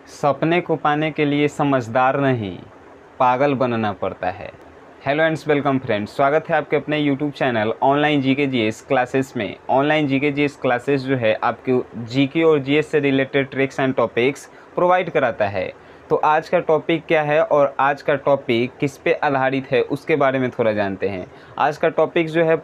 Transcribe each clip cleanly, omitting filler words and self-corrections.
सपने को पाने के लिए समझदार नहीं, पागल बनना पड़ता है। हेलो एंड्स वेलकम फ्रेंड्स, स्वागत है आपके अपने YouTube channel online GK GS classes में। ऑनलाइन जीके जीएस क्लासेस जो है आपके जीके और जीएस से related tricks and topics provide कराता है। तो आज का टॉपिक क्या है और आज का टॉपिक किस पे आधारित है उसके बारे में थोड़ा जानते हैं। आज का टॉपिक जो है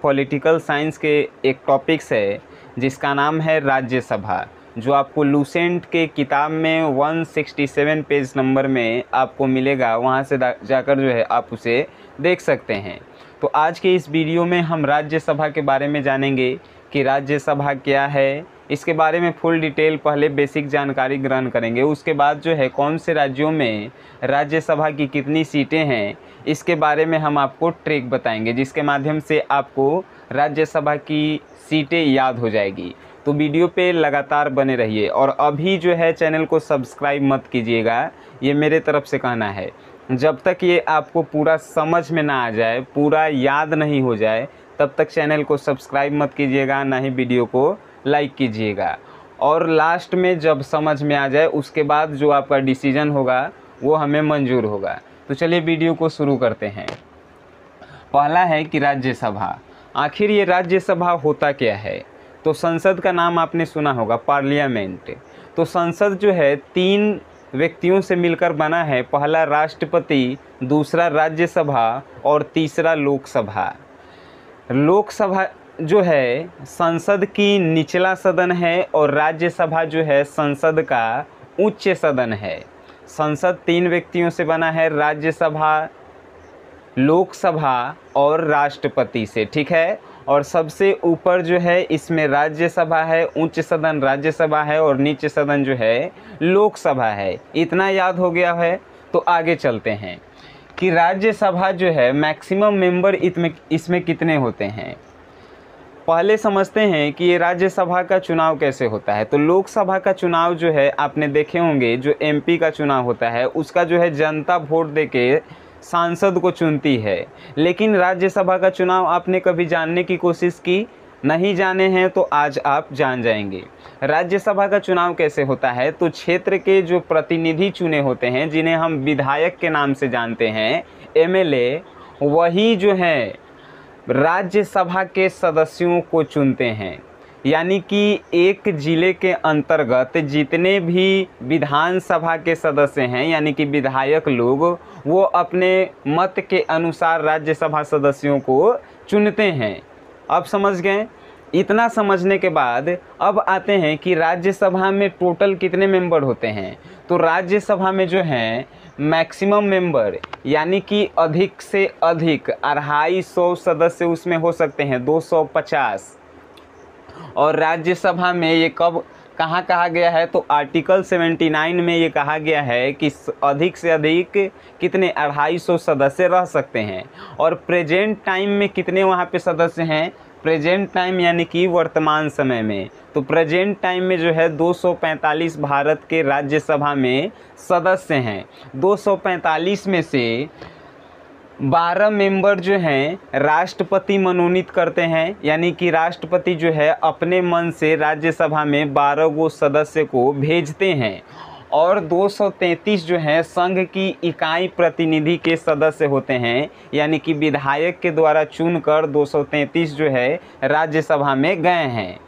पॉलिटिकल साइंस के एक टॉपिक्स है जिसका नाम है राज्यसभा, जो आपको लूसेंट के किताब में 167 पेज नंबर में आपको मिलेगा। वहाँ से जाकर जो है आप उसे देख सकते हैं। तो आज के इस वीडियो में हम राज्यसभा के बारे में जानेंगे कि राज्यसभा क्या है, इसके बारे में फुल डिटेल पहले बेसिक जानकारी ग्रहण करेंगे। उसके बाद जो है कौन से राज्यों में राज्यसभा की कितनी सीटें हैं इसके बारे में हम आपको ट्रिक बताएंगे, जिसके माध्यम से आपको राज्यसभा की सीटें याद हो जाएगी। तो वीडियो पे लगातार बने रहिए और अभी जो है चैनल को सब्सक्राइब मत कीजिएगा, ये मेरे तरफ से कहना है। जब तक ये आपको पूरा समझ में ना आ जाए, पूरा याद नहीं हो जाए, तब तक चैनल को सब्सक्राइब मत कीजिएगा, ना ही वीडियो को लाइक कीजिएगा। और लास्ट में जब समझ में आ जाए उसके बाद जो आपका डिसीजन होगा वो हमें मंजूर होगा। तो चलिए वीडियो को शुरू करते हैं। पहला है कि राज्यसभा, आखिर ये राज्यसभा होता क्या है। तो संसद का नाम आपने सुना होगा, पार्लियामेंट। तो संसद जो है 3 व्यक्तियों से मिलकर बना है, पहला राष्ट्रपति, दूसरा राज्यसभा और तीसरा लोकसभा। लोकसभा जो है संसद की निचला सदन है और राज्यसभा जो है संसद का उच्च सदन है। संसद 3 व्यक्तियों से बना है, राज्यसभा, लोकसभा और राष्ट्रपति से, ठीक है। और सबसे ऊपर जो है इसमें राज्यसभा है, उच्च सदन राज्यसभा है और नीचे सदन जो है लोकसभा है। इतना याद हो गया है तो आगे चलते हैं कि राज्यसभा जो है मैक्सिमम मेंबर इसमें कितने होते हैं। पहले समझते हैं कि ये राज्यसभा का चुनाव कैसे होता है। तो लोकसभा का चुनाव जो है आपने देखे होंगे, जो एमपी का चुनाव होता है उसका जो है जनता वोट देके सांसद को चुनती है। लेकिन राज्यसभा का चुनाव आपने कभी जानने की कोशिश की? नहीं जाने हैं तो आज आप जान जाएंगे। राज्यसभा का चुनाव कैसे होता है। तो क्षेत्र के जो प्रतिनिधि चुने होते हैं, जिन्हें हम विधायक के नाम से जानते हैं, एमएलए, वही जो है राज्यसभा के सदस्यों को चुनते हैं। यानी कि एक ज़िले के अंतर्गत जितने भी विधानसभा के सदस्य हैं, यानी कि विधायक लोग, वो अपने मत के अनुसार राज्यसभा सदस्यों को चुनते हैं। अब समझ गए। इतना समझने के बाद अब आते हैं कि राज्यसभा में टोटल कितने मेंबर होते हैं। तो राज्यसभा में जो हैं मैक्सिमम मेंबर, यानी कि अधिक से अधिक 250 सदस्य उसमें हो सकते हैं, 250। और राज्यसभा में ये कब कहाँ कहा गया है, तो आर्टिकल 79 में ये कहा गया है कि अधिक से अधिक कितने 250 सदस्य रह सकते हैं। और प्रेजेंट टाइम में कितने वहाँ पे सदस्य हैं, प्रेजेंट टाइम यानी कि वर्तमान समय में, तो प्रेजेंट टाइम में जो है 245 भारत के राज्यसभा में सदस्य हैं। 245 में से 12 मेंबर जो हैं राष्ट्रपति मनोनीत करते हैं, यानी कि राष्ट्रपति जो है अपने मन से राज्यसभा में 12 गो सदस्य को भेजते हैं। और 233 जो है संघ की इकाई प्रतिनिधि के सदस्य होते हैं, यानी कि विधायक के द्वारा चुनकर 233 जो है राज्यसभा में गए हैं।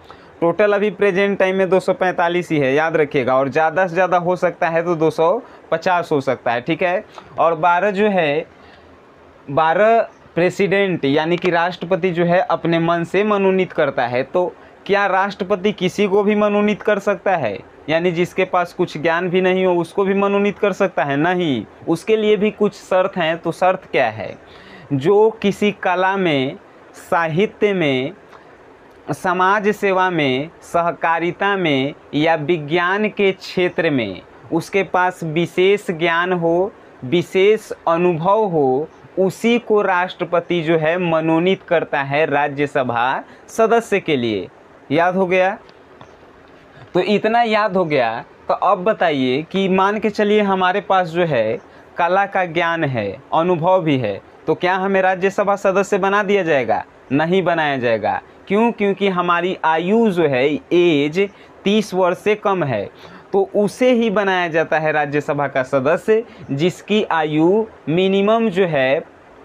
टोटल अभी प्रेजेंट टाइम में 245 ही है, याद रखिएगा। और ज़्यादा से ज़्यादा हो सकता है तो 250 हो सकता है, ठीक है। और 12 जो है 12 प्रेसिडेंट, यानी कि राष्ट्रपति जो है अपने मन से मनोनीत करता है। तो क्या राष्ट्रपति किसी को भी मनोनीत कर सकता है, यानी जिसके पास कुछ ज्ञान भी नहीं हो उसको भी मनोनीत कर सकता है? नहीं, उसके लिए भी कुछ शर्त हैं। तो शर्त क्या है, जो किसी कला में, साहित्य में, समाज सेवा में, सहकारिता में या विज्ञान के क्षेत्र में उसके पास विशेष ज्ञान हो, विशेष अनुभव हो, उसी को राष्ट्रपति जो है मनोनीत करता है राज्यसभा सदस्य के लिए। याद हो गया। तो इतना याद हो गया। तो अब बताइए कि मान के चलिए हमारे पास जो है कला का ज्ञान है, अनुभव भी है, तो क्या हमें राज्यसभा सदस्य बना दिया जाएगा? नहीं बनाया जाएगा। क्यों? क्योंकि हमारी आयु जो है, एज 30 वर्ष से कम है। तो उसे ही बनाया जाता है राज्यसभा का सदस्य, जिसकी आयु मिनिमम जो है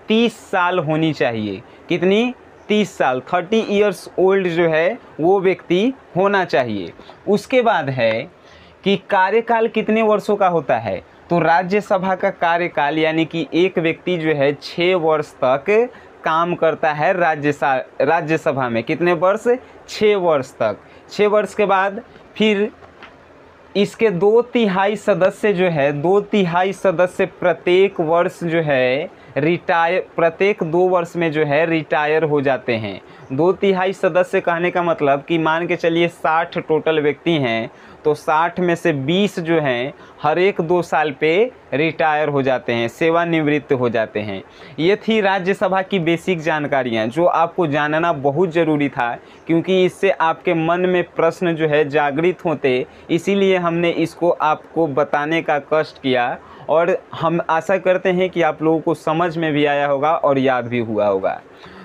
30 साल होनी चाहिए। कितनी? 30 साल, 30 ईयर्स ओल्ड जो है वो व्यक्ति होना चाहिए। उसके बाद है कि कार्यकाल कितने वर्षों का होता है। तो राज्यसभा का कार्यकाल यानी कि एक व्यक्ति जो है 6 वर्ष तक काम करता है राज्यसभा में। कितने वर्ष? 6 वर्ष तक। 6 वर्ष के बाद फिर इसके 2/3 सदस्य जो है, 2/3 सदस्य प्रत्येक वर्ष जो है प्रत्येक 2 वर्ष में जो है रिटायर हो जाते हैं। 2/3 सदस्य कहने का मतलब कि मान के चलिए 60 टोटल व्यक्ति हैं, तो 60 में से 20 जो हैं हर एक 2 साल पे रिटायर हो जाते हैं, सेवानिवृत्त हो जाते हैं। ये थी राज्यसभा की बेसिक जानकारियाँ जो आपको जानना बहुत ज़रूरी था, क्योंकि इससे आपके मन में प्रश्न जो है जागृत होते, इसीलिए हमने इसको आपको बताने का कष्ट किया। और हम आशा करते हैं कि आप लोगों को समझ में भी आया होगा और याद भी हुआ होगा।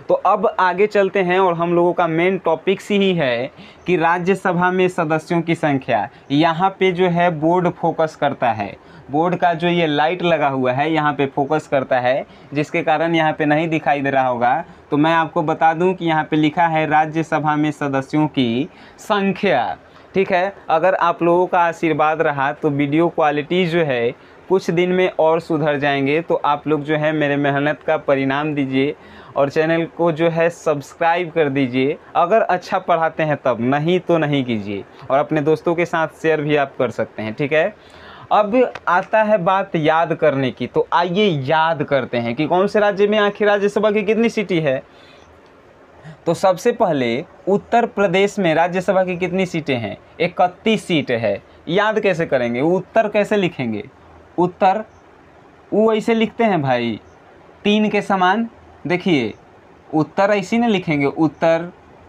तो अब आगे चलते हैं और हम लोगों का मेन टॉपिक्स ही है कि राज्यसभा में सदस्यों की संख्या। यहाँ पे जो है बोर्ड फोकस करता है, बोर्ड का जो ये लाइट लगा हुआ है यहाँ पे फोकस करता है, जिसके कारण यहाँ पे नहीं दिखाई दे रहा होगा। तो मैं आपको बता दूं कि यहाँ पे लिखा है राज्यसभा में सदस्यों की संख्या। ठीक है, अगर आप लोगों का आशीर्वाद रहा तो वीडियो क्वालिटी जो है कुछ दिन में और सुधर जाएंगे। तो आप लोग जो है मेरे मेहनत का परिणाम दीजिए और चैनल को जो है सब्सक्राइब कर दीजिए। अगर अच्छा पढ़ाते हैं तब, नहीं तो नहीं कीजिए। और अपने दोस्तों के साथ शेयर भी आप कर सकते हैं। ठीक है, अब आता है बात याद करने की। तो आइए याद करते हैं कि कौन से राज्य में आखिर राज्यसभा की कितनी सीटें है। तो सबसे पहले उत्तर प्रदेश में राज्यसभा की कितनी सीटें हैं? 31 सीटें है। याद कैसे करेंगे? उत्तर कैसे लिखेंगे? उत्तर वो ऐसे लिखते हैं भाई, 3 के समान। देखिए उत्तर ऐसे नहीं लिखेंगे, उत्तर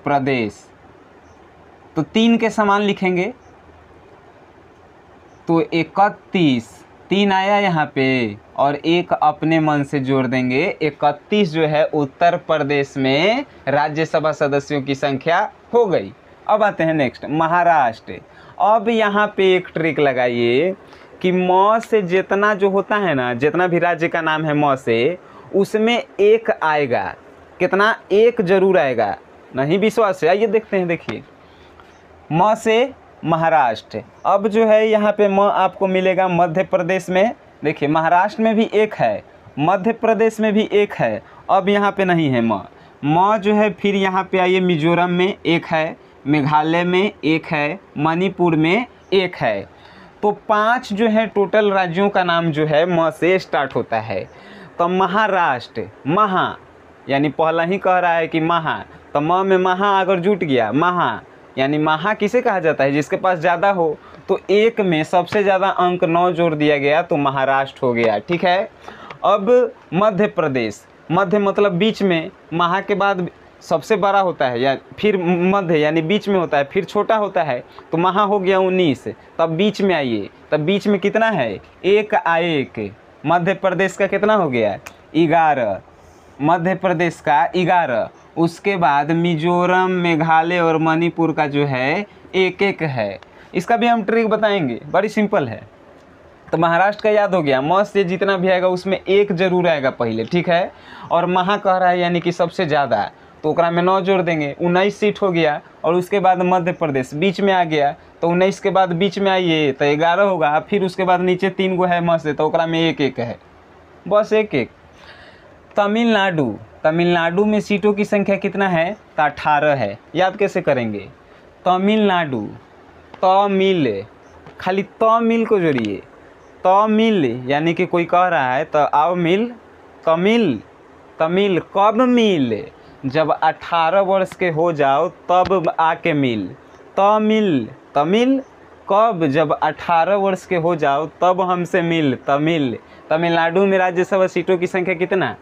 प्रदेश तो 3 के समान लिखेंगे। तो 31, 3 आया यहाँ पे और एक अपने मन से जोड़ देंगे। 31 जो है उत्तर प्रदेश में राज्यसभा सदस्यों की संख्या हो गई। अब आते हैं नेक्स्ट, महाराष्ट्र। अब यहाँ पे एक ट्रिक लगाइए कि म से जितना जो होता है ना, जितना भी राज्य का नाम है म से, उसमें एक आएगा। कितना? एक जरूर आएगा। नहीं विश्वास है? आइए देखते हैं। देखिए म से महाराष्ट्र। अब जो है यहाँ पे म आपको मिलेगा मध्य प्रदेश में। देखिए महाराष्ट्र में भी एक है, मध्य प्रदेश में भी एक है। अब यहाँ पे नहीं है म जो है फिर यहाँ पे आइए, मिजोरम में एक है, मेघालय में एक है, मणिपुर में एक है। तो 5 जो है टोटल राज्यों का नाम जो है म से स्टार्ट होता है। तो महाराष्ट्र, महा यानी पहला ही कह रहा है कि महा, तो म में महा अगर जुट गया, महा यानी महा किसे कहा जाता है? जिसके पास ज़्यादा हो। तो 1 में सबसे ज़्यादा अंक 9 जोड़ दिया गया तो महाराष्ट्र हो गया। ठीक है, अब मध्य प्रदेश। मध्य मतलब बीच में, महा के बाद सबसे बड़ा होता है या फिर मध्य यानी बीच में होता है, फिर छोटा होता है। तो महा हो गया 19। तब बीच में आइए, तब बीच में कितना है? 1 आए 1। मध्य प्रदेश का कितना हो गया? 11। मध्य प्रदेश का 11। उसके बाद मिजोरम, मेघालय और मणिपुर का जो है 1-1 है। इसका भी हम ट्रिक बताएंगे, बड़ी सिंपल है। तो महाराष्ट्र का याद हो गया, म से जितना भी आएगा उसमें 1 जरूर आएगा पहले। ठीक है, और महा कह रहा है यानी कि सबसे ज़्यादा, तो ओकरा में 9 जोड़ देंगे, 19 सीट हो गया। और उसके बाद मध्य प्रदेश बीच में आ गया, तो 19 के बाद बीच में आइए तो 11 होगा। फिर उसके बाद नीचे 3 गो है म से, तो ओकरा में 1-1 है, बस 1-1। तमिलनाडु, तमिलनाडु में सीटों की संख्या कितना है? तो 18 है। याद कैसे करेंगे? तमिलनाडु, तमिल, खाली तमिल को जोड़िए। तमिल यानी कि कोई कह रहा है तो आओ मिल, तमिल। तमिल कब मिल? जब 18 वर्ष के हो जाओ तब आके मिल। तमिल, तमिल कब? जब 18 वर्ष के हो जाओ तब हमसे मिल, तमिल। तमिलनाडु में राज्यसभा सीटों की संख्या कितना?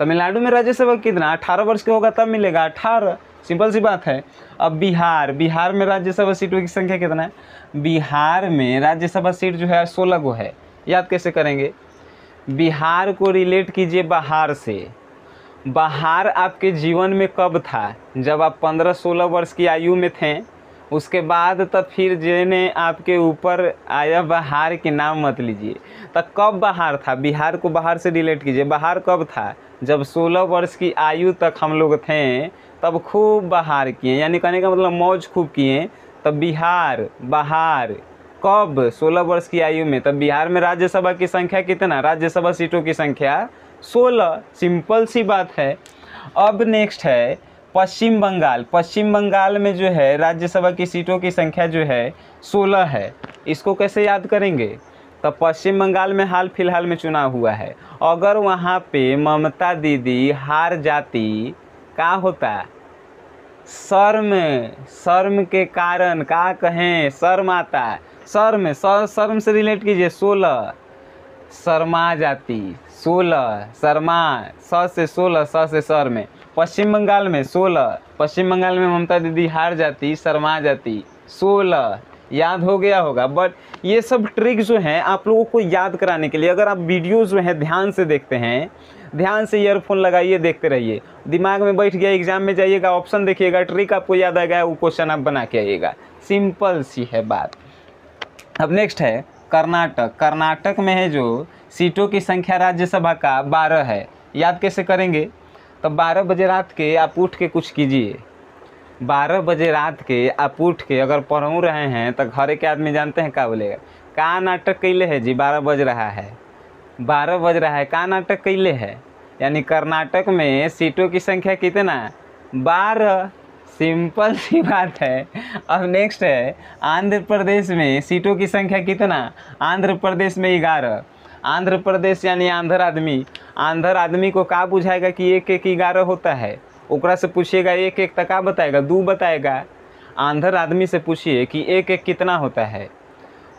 तमिलनाडु में राज्यसभा कितना? 18 वर्ष के होगा तब मिलेगा 18। सिंपल सी बात है। अब बिहार, बिहार में राज्यसभा सीटों की संख्या कितना है? बिहार में राज्यसभा सीट जो है 16 गो है। याद कैसे करेंगे? बिहार को रिलेट कीजिए बाहर से। बाहर आपके जीवन में कब था? जब आप 15-16 वर्ष की आयु में थे, उसके बाद तब फिर जेने आपके ऊपर आया बाहर के नाम मत लीजिए। तो कब बाहर था, बिहार को बाहर से रिलेट कीजिए। बाहर कब था, जब 16 वर्ष की आयु तक हम लोग थे तब खूब बाहर किए, यानी कहने का मतलब मौज खूब किए। तब बिहार बाहर कब, 16 वर्ष की आयु में। तब बिहार में राज्यसभा की संख्या कितना, राज्यसभा सीटों की संख्या 16। सिंपल सी बात है। अब नेक्स्ट है पश्चिम बंगाल। पश्चिम बंगाल में जो है राज्यसभा की सीटों की संख्या जो है 16 है। इसको कैसे याद करेंगे, तो पश्चिम बंगाल में हाल फिलहाल में चुनाव हुआ है। अगर वहाँ पे ममता दीदी हार जाती, क्या होता, शर्म के कारण, क्या कहें, शर्म आता, शर्म से रिलेट कीजिए, 16 शर्मा जाती, 16 शर्मा, स से 16, स से सर में, पश्चिम बंगाल में 16, पश्चिम बंगाल में ममता दीदी हार जाती, शर्मा जाती, 16 याद हो गया होगा। बट ये सब ट्रिक जो हैं आप लोगों को याद कराने के लिए, अगर आप वीडियो जो है ध्यान से देखते हैं, ध्यान से ईयरफोन लगाइए, देखते रहिए, दिमाग में बैठ गया, एग्जाम में जाइएगा, ऑप्शन देखिएगा, ट्रिक आपको याद आ गया, वो क्वेश्चन आप बना के आइएगा। सिंपल सी है बात। अब नेक्स्ट है कर्नाटक। कर्नाटक में है जो सीटों की संख्या राज्यसभा का 12 है। याद कैसे करेंगे, तो 12 बजे रात के आप उठ के कुछ कीजिए। 12 बजे रात के आप उठ के अगर पढ़ू रहे हैं तो घरे के आदमी जानते हैं क्या बोलेगा, का नाटक कैले है जी, 12 बज रहा है, 12 बज रहा है, का नाटक कैले है। यानी कर्नाटक में सीटों की संख्या कितना, 12। सिंपल सी बात है। अब नेक्स्ट है आंध्र प्रदेश में सीटों की संख्या कितना, आंध्र प्रदेश में 11। आंध्र प्रदेश यानी आंध्र आदमी को क्या बुझाएगा कि 1-1 11 होता है, ओकरा से पूछिएगा 1-1 तक का बताएगा, 2 बताएगा। आंध्र आदमी से पूछिए कि 1-1 कितना होता है,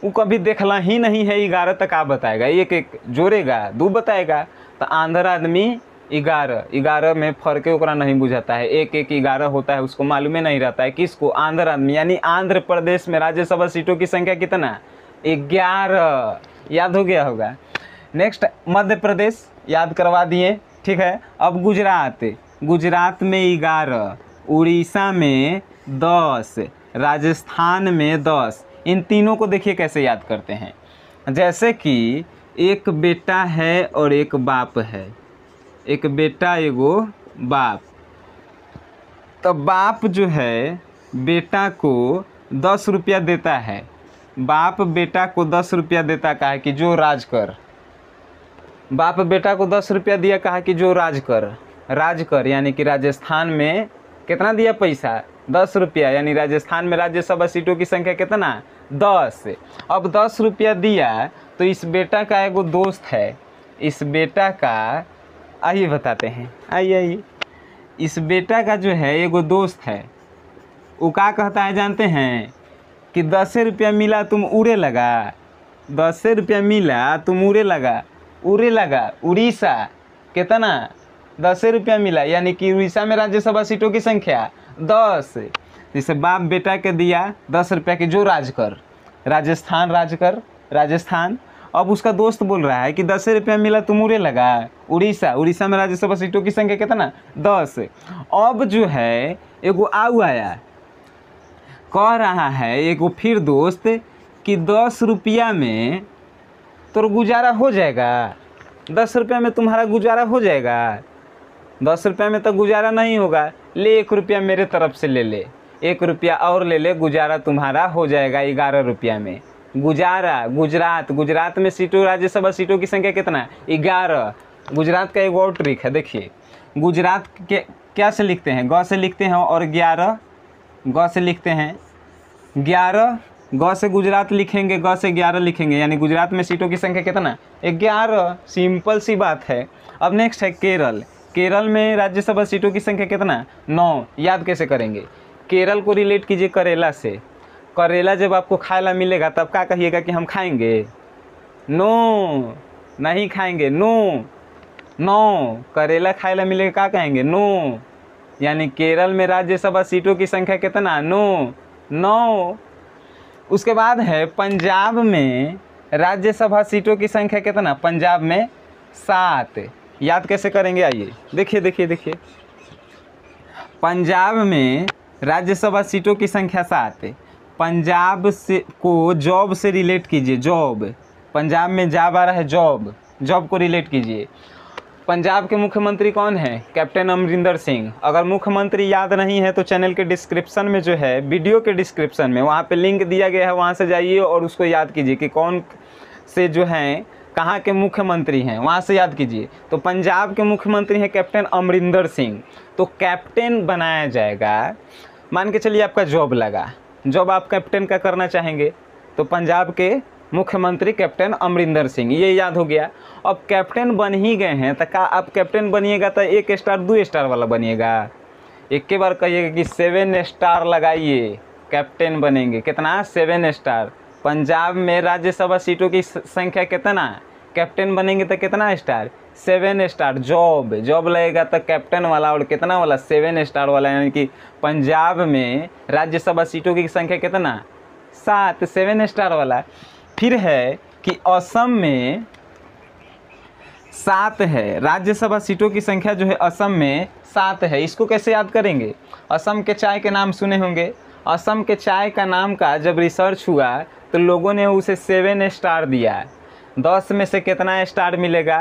वो कभी देखला ही नहीं है, 11 तक का बताएगा, 1-1 जोड़ेगा, 2 बताएगा। तो आंध्र आदमी 11 में फर्क ओकरा नहीं बुझाता है, 1-1 11 होता है, उसको मालूम नहीं रहता है। किसको, आंध्र आदमी। यानी आंध्र प्रदेश में राज्यसभा सीटों की संख्या कितना, 11। याद हो गया होगा। नेक्स्ट मध्य प्रदेश, याद करवा दिए, ठीक है। अब गुजरात में 11, उड़ीसा में 10, राजस्थान में 10। इन तीनों को देखिए कैसे याद करते हैं। जैसे कि एक बेटा है और एक बाप है, एक बेटा एगो बाप। तो बाप जो है बेटा को 10 रुपया देता है, बाप बेटा को 10 रुपया देता, कहा कि जो राज कर। बाप बेटा को 10 रुपया दिया, कहा कि जो राज कर, यानी कि राजस्थान में कितना दिया पैसा, 10 रुपया। यानी राजस्थान में राज्यसभा सीटों की संख्या कितना, 10। अब 10 रुपया दिया तो इस बेटा का एगो दोस्त है, इस बेटा का, आइए बताते हैं, आइए। इस बेटा का जो है एगो दोस्त है, वो क्या कहता है जानते हैं, कि 10 रुपया मिला तुम उड़े लगा, 10 रुपया मिला तुम उड़े लगा। उड़ीसा कितना, 10 रुपया मिला, यानी कि उड़ीसा में राज्यसभा सीटों की संख्या 10। जैसे बाप बेटा के दिया 10 रुपया के, जो राज कर, राजस्थान। अब उसका दोस्त बोल रहा है कि 10 रुपया मिला तुम उड़े लगा, उड़ीसा में राज्यसभा सीटों की संख्या कितना, 10। अब जो है एगो आया, कह रहा है एगो फिर दोस्त कि 10 रुपया में तो गुजारा हो जाएगा, 10 रुपया में तुम्हारा गुजारा हो जाएगा। 10 रुपया में तो गुजारा नहीं होगा, ले 1 रुपया मेरे तरफ से ले ले, 1 रुपया और ले ले, गुजारा तुम्हारा हो जाएगा 11 रुपया में। गुजारा, गुजरात में सीटों, राज्यसभा सीटों की संख्या कितना, 11। गुजरात का एक और ट्रिक है, देखिए। गुजरात के क्या से लिखते हैं, ग से लिखते हैं, और 11 ग से लिखते हैं, 11 ग से गुजरात लिखेंगे, ग से 11 लिखेंगे, यानी गुजरात में सीटों की संख्या कितना, 11। सिंपल सी बात है। अब नेक्स्ट है केरल में राज्यसभा सीटों की संख्या कितना, 9। याद कैसे करेंगे, केरल को रिलेट कीजिए करेला से। करेला जब आपको खाएला मिलेगा तब क्या कहिएगा कि हम खाएंगे, नो, नहीं खाएंगे, नो। करेला खाएला मिलेगा क्या कहेंगे, नो। यानी केरल में राज्यसभा सीटों की संख्या कितना, 9। उसके बाद है पंजाब में राज्यसभा सीटों की संख्या कितना, पंजाब में 7। याद कैसे करेंगे, आइए देखिए। पंजाब में राज्यसभा सीटों की संख्या 7। पंजाब से को जॉब से रिलेट कीजिए, जॉब, पंजाब में जॉब आ रहा है, जॉब, जॉब को रिलेट कीजिए। पंजाब के मुख्यमंत्री कौन है? कैप्टन अमरिंदर सिंह। अगर मुख्यमंत्री याद नहीं है तो चैनल के डिस्क्रिप्शन में जो है, वीडियो के डिस्क्रिप्शन में वहाँ पे लिंक दिया गया है, वहाँ से जाइए और उसको याद कीजिए कि कौन से जो हैं कहाँ के मुख्यमंत्री हैं, वहाँ से याद कीजिए। तो पंजाब के मुख्यमंत्री हैं कैप्टन अमरिंदर सिंह। तो कैप्टन बनाया जाएगा, मान के चलिए आपका जॉब लगा, जॉब आप कैप्टन का करना चाहेंगे तो पंजाब के मुख्यमंत्री कैप्टन अमरिंदर सिंह, ये याद हो गया। अब कैप्टन बन ही गए हैं तो का आप कैप्टन बनिएगा तो 1 स्टार 2 स्टार वाला बनिएगा? एक के बार कहिएगा कि 7 स्टार लगाइए, कैप्टन बनेंगे। कितना? 7 स्टार। पंजाब में राज्यसभा सीटों की संख्या कितना? कैप्टन बनेंगे तो कितना स्टार? 7 स्टार। जॉब, जॉब लगेगा तो कैप्टन वाला, और कितना वाला? 7 स्टार वाला। यानी कि पंजाब में राज्यसभा सीटों की संख्या कितना? 7, 7 स्टार वाला। फिर है कि असम में 7 है, राज्यसभा सीटों की संख्या जो है असम में 7 है। इसको कैसे याद करेंगे? असम के चाय के नाम सुने होंगे। असम के चाय का नाम का जब रिसर्च हुआ तो लोगों ने उसे 7 स्टार दिया। 10 में से कितना स्टार मिलेगा?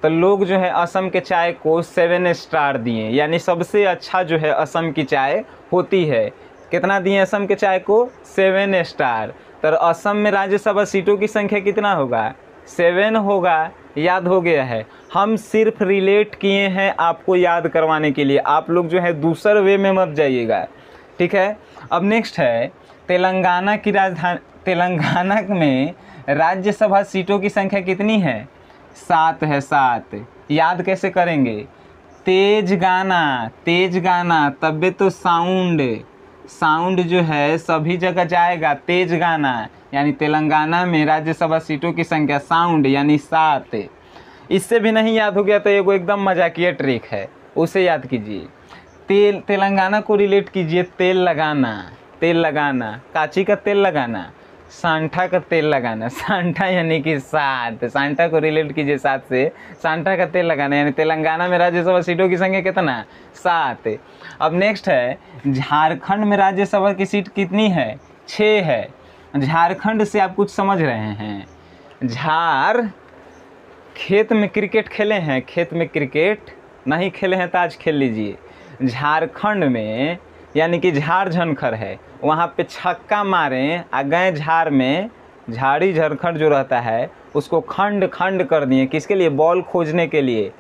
तो लोग जो है असम के चाय को 7 स्टार दिए, यानी सबसे अच्छा जो है असम की चाय होती है। कितना दिए असम के चाय को? 7 स्टार। तो असम में राज्यसभा सीटों की संख्या कितना होगा? 7 होगा। याद हो गया है। हम सिर्फ रिलेट किए हैं आपको याद करवाने के लिए, आप लोग जो है दूसरे वे में मत जाइएगा, ठीक है। अब नेक्स्ट है तेलंगाना की राजधानी, तेलंगाना में राज्यसभा सीटों की संख्या कितनी है? 7 है, 7। याद कैसे करेंगे? तेज गाना, तेज गाना, तबे तो साउंड, साउंड जो है सभी जगह जाएगा। तेज गाना यानी तेलंगाना में राज्यसभा सीटों की संख्या साउंड यानी 7। इससे भी नहीं याद हो गया तो ये एकदम मजाकिया ट्रिक है, उसे याद कीजिए। तेलंगाना को रिलेट कीजिए, तेल लगाना, तेल लगाना, काची का तेल लगाना, सांठा का तेल लगाना। सांठा यानी कि 7, सांठा को रिलेट कीजिए 7 से, सांठा का तेल लगाना। यानी तेलंगाना में राज्यसभा सीटों की संख्या कितना? 7। अब नेक्स्ट है झारखंड में राज्यसभा की सीट कितनी है? 6 है। झारखंड से आप कुछ समझ रहे हैं? खेत में क्रिकेट खेले हैं? खेत में क्रिकेट नहीं खेले हैं तो आज खेल लीजिए। झारखंड में यानी कि झार झनखर है, वहाँ पे छक्का मारें आ गए झार में, झाड़ी झारखंड जो रहता है उसको खंड खंड कर दिए। किसके लिए? बॉल खोजने के लिए।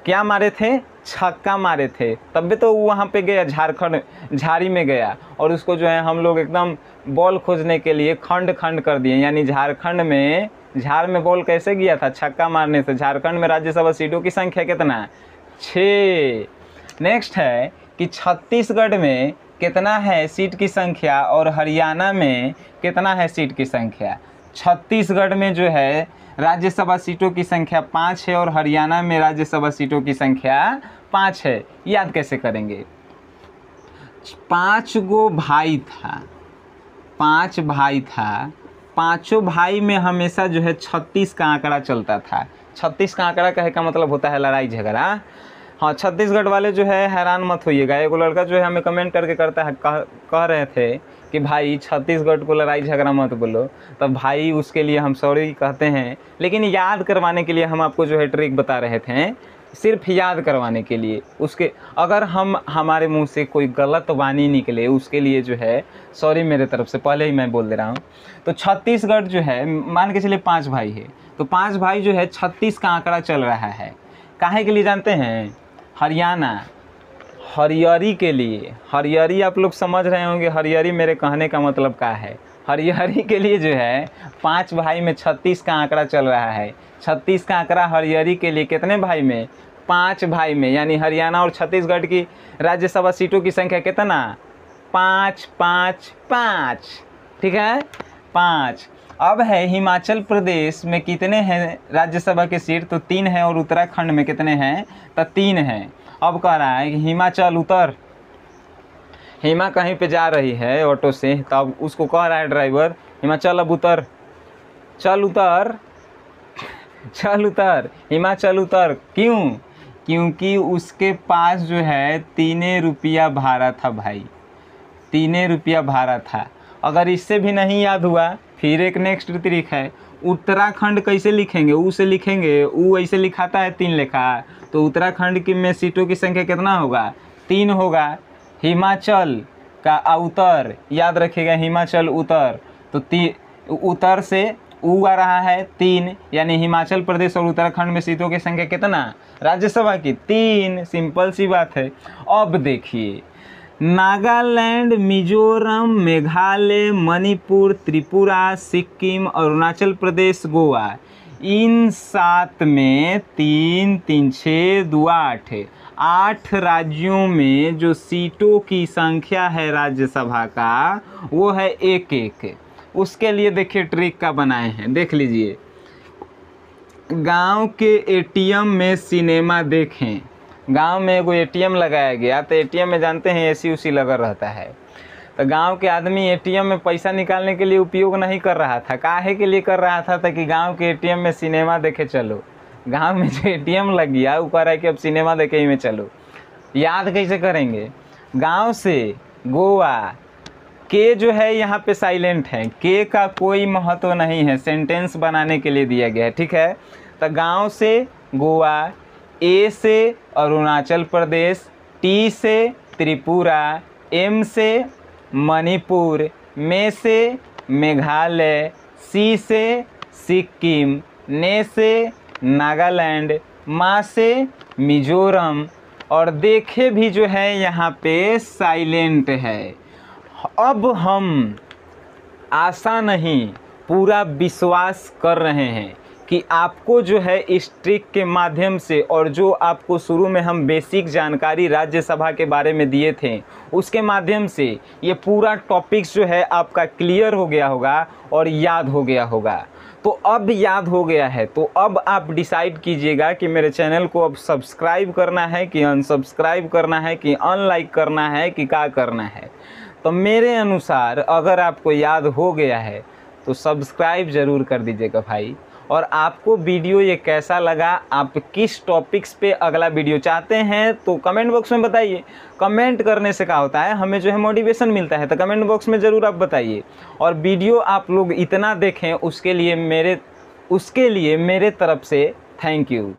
क्या मारे थे? छक्का मारे थे, तब भी तो वहाँ पे गया, झारखंड झाड़ी में गया और उसको जो है हम लोग एकदम बॉल खोजने के लिए खंड खंड कर दिए। यानी झारखंड में, झार में बॉल कैसे गया था? छक्का मारने से। झारखंड में राज्यसभा सीटों की संख्या कितना? 6। नेक्स्ट है कि छत्तीसगढ़ में कितना है सीट की संख्या और हरियाणा में कितना है सीट की संख्या? छत्तीसगढ़ में जो है राज्यसभा सीटों की संख्या 5 है और हरियाणा में राज्यसभा सीटों की संख्या 5 है। याद कैसे करेंगे? 5 गो भाई था, 5 भाई था, पांचों भाई में हमेशा जो है 36 का आंकड़ा चलता था। 36 का आंकड़ा कहे का मतलब होता है लड़ाई झगड़ा। हाँ, छत्तीसगढ़ वाले जो है हैरान मत होइएगा। एक लड़का जो है हमें कमेंट करके करता है, कह रहे थे कि भाई छत्तीसगढ़ को लड़ाई झगड़ा मत बोलो, तब भाई उसके लिए हम सॉरी कहते हैं, लेकिन याद करवाने के लिए हम आपको जो है ट्रिक बता रहे थे, सिर्फ याद करवाने के लिए। उसके अगर हमारे मुंह से कोई गलत वाणी निकले उसके लिए जो है सॉरी मेरे तरफ से, पहले ही मैं बोल दे रहा हूँ। तो छत्तीसगढ़ जो है मान के चलिए 5 भाई है, तो 5 भाई जो है 36 का आंकड़ा चल रहा है। काहे के लिए जानते हैं? हरियाणा, हरियारी के लिए। हरियारी आप लोग समझ रहे होंगे, हरियारी मेरे कहने का मतलब क्या है। हरियारी के लिए जो है 5 भाई में 36 का आंकड़ा चल रहा है। 36 का आंकड़ा हरियारी के लिए कितने भाई में? 5 भाई में। यानी हरियाणा और छत्तीसगढ़ की राज्यसभा सीटों की संख्या कितना? 5 5 5, ठीक है, 5। अब है हिमाचल प्रदेश में कितने हैं राज्यसभा की सीट? तो 3 है। और उत्तराखंड में कितने हैं? तो 3 हैं। अब कह रहा है कि हिमाचल उतर, हिमा कहीं पे जा रही है ऑटो से, तब उसको कह रहा है ड्राइवर हिमाचल अब उतर, चल उतर, चल उतर, हिमाचल उतर। क्यों? क्योंकि उसके पास जो है 3 रुपया भाड़ा था भाई। 3 रुपया भाड़ा था। अगर इससे भी नहीं याद हुआ, फिर एक नेक्स्ट ट्रिक है। उत्तराखंड कैसे लिखेंगे? ऊ से लिखेंगे, ऊ ऐसे लिखाता है 3 लेखा, तो उत्तराखंड की में सीटों की संख्या कितना होगा? 3 होगा। हिमाचल का उत्तर याद रखिएगा, हिमाचल उत्तर, तो उत्तर से ऊ आ रहा है 3, यानी हिमाचल प्रदेश और उत्तराखंड में सीटों की संख्या कितना? राज्यसभा की 3। सिंपल सी बात है। अब देखिए, नागालैंड, मिजोरम, मेघालय, मणिपुर, त्रिपुरा, सिक्किम, अरुणाचल प्रदेश, गोवा, इन 7 में 3 3 6 2 8 8 राज्यों में जो सीटों की संख्या है राज्यसभा का, वो है 1-1। उसके लिए देखिए ट्रिक का बनाए हैं, देख लीजिए। गांव के एटीएम में सिनेमा देखें। गांव में एगो एटीएम लगाया गया, तो एटीएम में जानते हैं एसी उसी लगा रहता है। तो गांव के आदमी एटीएम में पैसा निकालने के लिए उपयोग नहीं कर रहा था। काहे के लिए कर रहा था? ताकि गांव के एटीएम में सिनेमा देखे चलो। गांव में जो एटीएम लग गया, वो कह रहा है कि अब सिनेमा देखे ही में चलो। याद कैसे करेंगे? गांव से गोवा, के जो है यहाँ पे साइलेंट है, के का कोई महत्व नहीं है, सेंटेंस बनाने के लिए दिया गया है, ठीक है। तो गांव से गोवा, ए से अरुणाचल प्रदेश, टी से त्रिपुरा, एम से मणिपुर, मे से मेघालय, सी से सिक्किम, ने से नागालैंड, मा से मिजोरम, और देखे भी जो है यहाँ पे साइलेंट है। अब हम आशा नहीं, पूरा विश्वास कर रहे हैं कि आपको जो है इस ट्रिक के माध्यम से, और जो आपको शुरू में हम बेसिक जानकारी राज्यसभा के बारे में दिए थे, उसके माध्यम से ये पूरा टॉपिक्स जो है आपका क्लियर हो गया होगा और याद हो गया होगा। तो अब याद हो गया है, तो अब आप डिसाइड कीजिएगा कि मेरे चैनल को अब सब्सक्राइब करना है कि अनसब्सक्राइब करना है, कि अनलाइक करना है, कि क्या करना है। तो मेरे अनुसार अगर आपको याद हो गया है तो सब्सक्राइब ज़रूर कर दीजिएगा भाई। और आपको वीडियो ये कैसा लगा, आप किस टॉपिक्स पे अगला वीडियो चाहते हैं, तो कमेंट बॉक्स में बताइए। कमेंट करने से क्या होता है, हमें जो है मोटिवेशन मिलता है, तो कमेंट बॉक्स में ज़रूर आप बताइए। और वीडियो आप लोग इतना देखें, उसके लिए मेरे तरफ से थैंक यू।